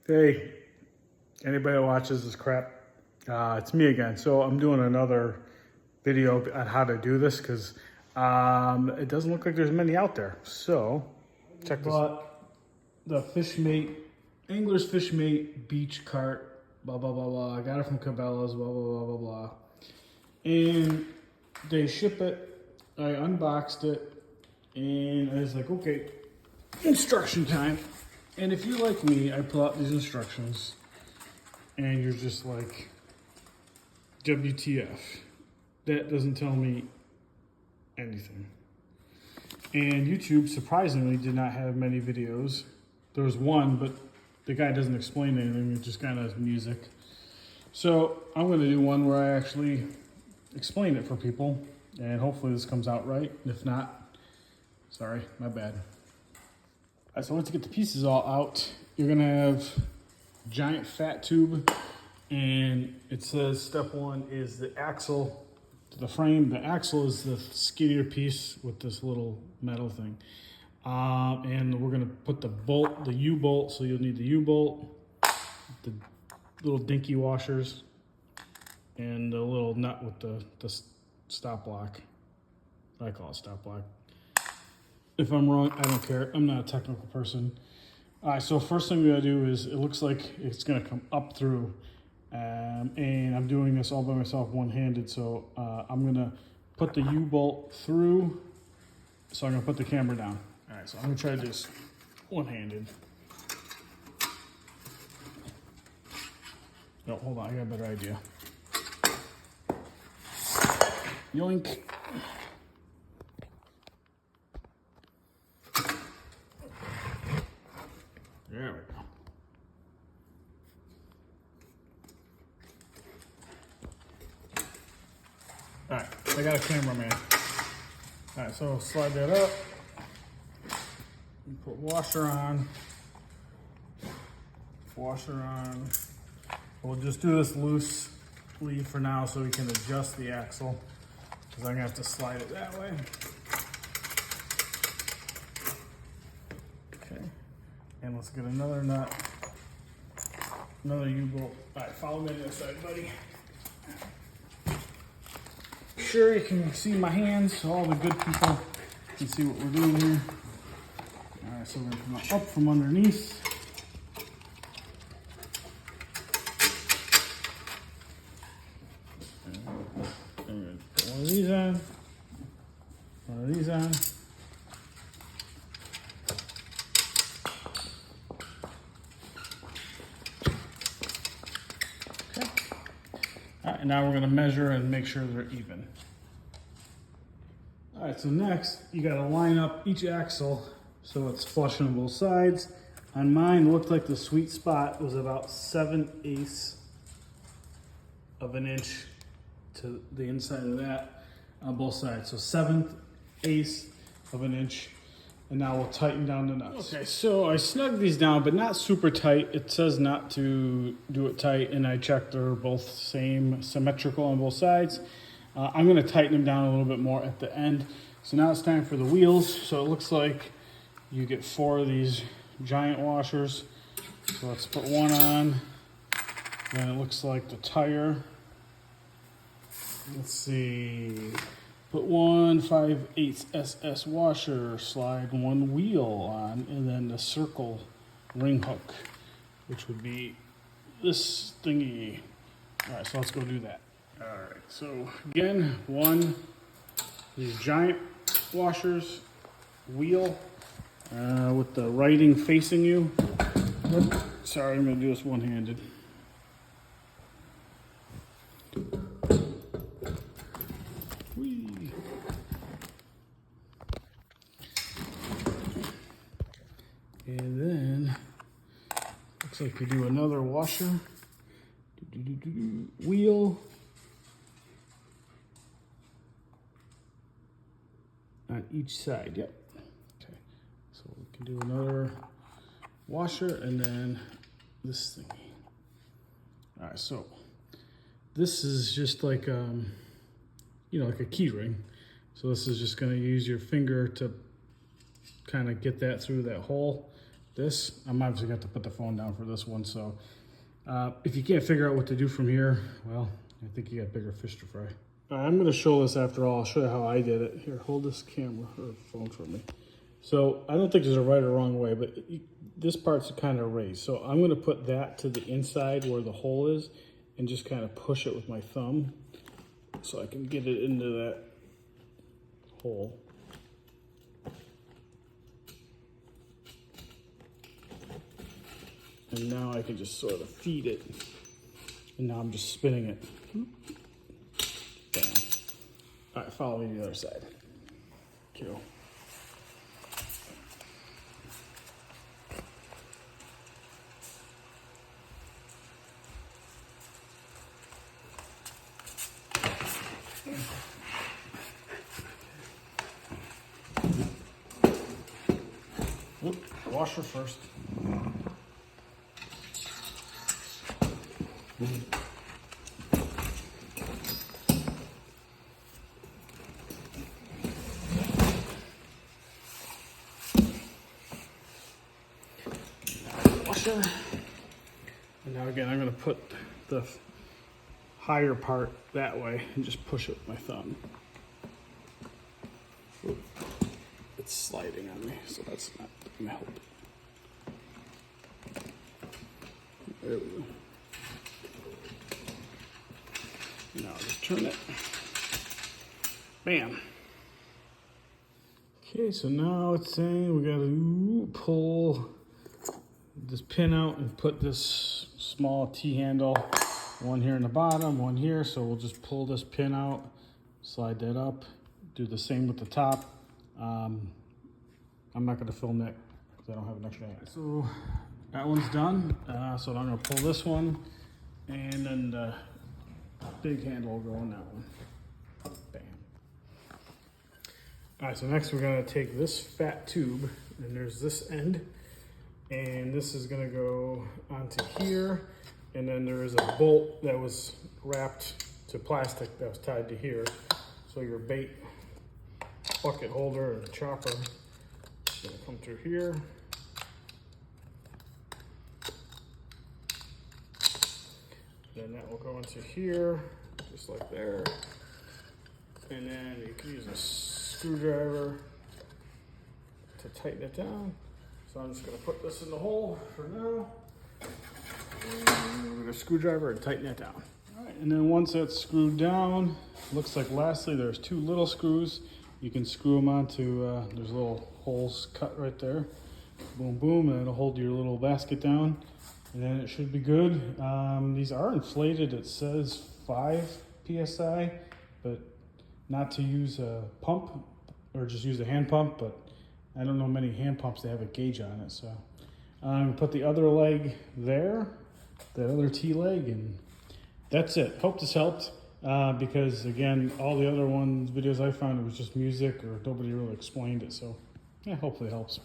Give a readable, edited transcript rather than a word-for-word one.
Hey, anybody that watches this crap, it's me again. So I'm doing another video on how to do this because it doesn't look like there's many out there. So check this out. The Fishmate, Angler's Fishmate Beach Cart, blah, blah, blah, blah. I got it from Cabela's, blah, blah, blah, blah, blah. And they ship it. I unboxed it and I was like, okay, instruction time. And if you're like me, I pull out these instructions and you're just like, WTF. That doesn't tell me anything. And YouTube, surprisingly, did not have many videos. There was one, but the guy doesn't explain anything. It just kind of music. So I'm going to do one where I actually explain it for people. And hopefully this comes out right. If not, sorry, my bad. All right, so let's get the pieces all out. You're gonna have a giant fat tube, and it says step one is the axle to the frame. The axle is the skinnier piece with this little metal thing. And we're gonna put the bolt, the U-bolt, so you'll need the U-bolt, the little dinky washers, and the little nut with the stop block. I call it stop block. If I'm wrong, I don't care. I'm not a technical person. All right, so first thing we gotta do is, it looks like it's gonna come up through. And I'm doing this all by myself, one-handed. So I'm gonna put the U-bolt through. So I'm gonna put the camera down. All right, so I'm gonna try this one-handed. No, hold on, I got a better idea. Yoink. There we go. All right, I got a cameraman. All right, so slide that up. Put washer on. Washer on. We'll just do this loosely for now so we can adjust the axle, because I'm gonna have to slide it that way. Okay. And let's get another nut, another U-bolt. All right, follow me to this side, buddy. Sure, you can see my hands, so all the good people can see what we're doing here. All right, so we're gonna come up from underneath. And we're gonna put one of these on, one of these on. All right, and now we're gonna measure and make sure they're even. All right, so next, you gotta line up each axle so it's flush on both sides. On mine, it looked like the sweet spot was about 7/8 of an inch to the inside of that on both sides. So 7/8 of an inch. And now we'll tighten down the nuts. Okay, so I snugged these down, but not super tight. It says not to do it tight, and I checked they're both symmetrical on both sides. I'm gonna tighten them down a little bit more at the end. So now it's time for the wheels. So it looks like you get 4 of these giant washers. So let's put one on. Then it looks like the tire. Let's see. Put one 5/8 SS washer, slide one wheel on, and then the circle ring hook, which would be this thingy. All right, so let's go do that. All right, so again, these giant washers, wheel, with the writing facing you. Sorry, I'm gonna do this one-handed. And then, looks like we do another washer, wheel, on each side, yep. Okay, so we can do another washer and then this thingy. All right, so this is just like, like a key ring. So this is just gonna use your finger to kind of get that through that hole. this. I'm obviously got to put the phone down for this one, so if you can't figure out what to do from here, well, I think you got bigger fish to fry. All right, I'm gonna show this after all. I'll show you how I did it. Here, hold this camera or phone for me. So I don't think there's a right or wrong way, but this part's kind of raised. So I'm gonna put that to the inside where the hole is and just kind of push it with my thumb so I can get it into that hole. And now I can just sort of feed it. And now I'm just spinning it. Bam. All right, follow me to the other side. Cool. Oop, washer first. Washer. And now again, I'm going to put the higher part that way and just push it with my thumb. Oop. It's sliding on me, so that's not going to help. There we go. Now just turn it. Bam. Okay, so now it's saying we gotta pull this pin out and put this small T-handle, one here in the bottom, one here. So we'll just pull this pin out, slide that up, do the same with the top. I'm not gonna film that because I don't have an extra hand. So that one's done. So I'm gonna pull this one, and then the big handle will go on that one. Bam. All right, so next we're gonna take this fat tube, and there's this end, and this is gonna go onto here, and then there is a bolt that was wrapped to plastic that was tied to here. So your bait bucket holder or chopper is gonna come through here. Then that will go into here, just like there. And then you can use a screwdriver to tighten it down. So I'm just gonna put this in the hole for now. And with a screwdriver and tighten it down. All right, and then once that's screwed down, looks like lastly there's two little screws. You can screw them onto, there's little holes cut right there. Boom, boom, and it'll hold your little basket down. And then it should be good. These are inflated. It says 5 PSI, but not to use a pump or just use a hand pump, but I don't know many hand pumps that have a gauge on it. So I'm gonna put the other leg there, that other T leg, and that's it. Hope this helped because again, all the other videos I found, it was just music or nobody really explained it. So yeah, hopefully it helps.